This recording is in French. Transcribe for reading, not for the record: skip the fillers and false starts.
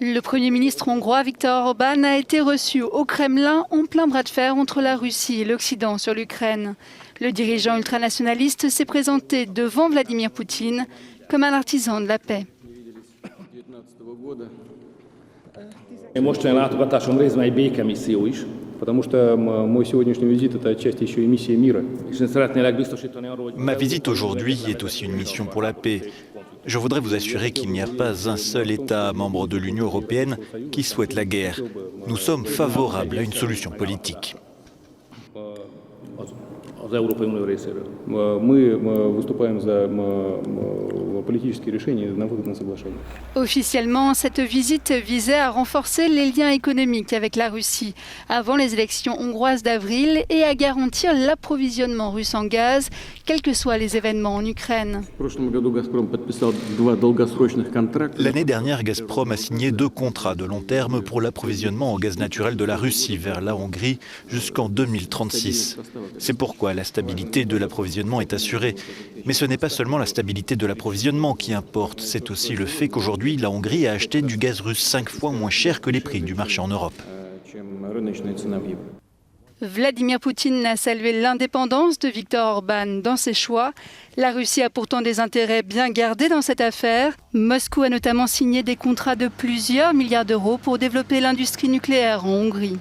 Le Premier ministre hongrois Viktor Orbán a été reçu au Kremlin en plein bras de fer entre la Russie et l'Occident sur l'Ukraine. Le dirigeant ultranationaliste s'est présenté devant Vladimir Poutine comme un artisan de la paix. Мощная látogatásom részben egy békemisszió is, потому что мой сегодняшний визит это отчасти еще и миссия мира. Szeretnélek biztosítani arról, hogy Ma visite aujourd'hui est aussi une mission pour la paix. Je voudrais vous assurer qu'il n'y a pas un seul État membre de l'Union européenne qui souhaite la guerre. Nous sommes favorables à une solution politique. az Európai Unió részéről. Мы выступаем за политические решения на выгодное соглашение. Officiellement, cette visite visait à renforcer les liens économiques avec la Russie avant les élections hongroises d'avril et à garantir l'approvisionnement russe en gaz, quels que soient les événements en Ukraine. L'année dernière, Gazprom a signé 2 contrats de long terme pour l'approvisionnement en gaz naturel de la Russie vers la Hongrie jusqu'en 2036. C'est pourquoi la stabilité de l'approvisionnement est assurée. Mais ce n'est pas seulement la stabilité de l'approvisionnement qui importe, c'est aussi le fait qu'aujourd'hui, la Hongrie a acheté du gaz russe 5 fois moins cher que les prix du marché en Europe. Vladimir Poutine a salué l'indépendance de Viktor Orbán dans ses choix. La Russie a pourtant des intérêts bien gardés dans cette affaire. Moscou a notamment signé des contrats de plusieurs milliards d'euros pour développer l'industrie nucléaire en Hongrie.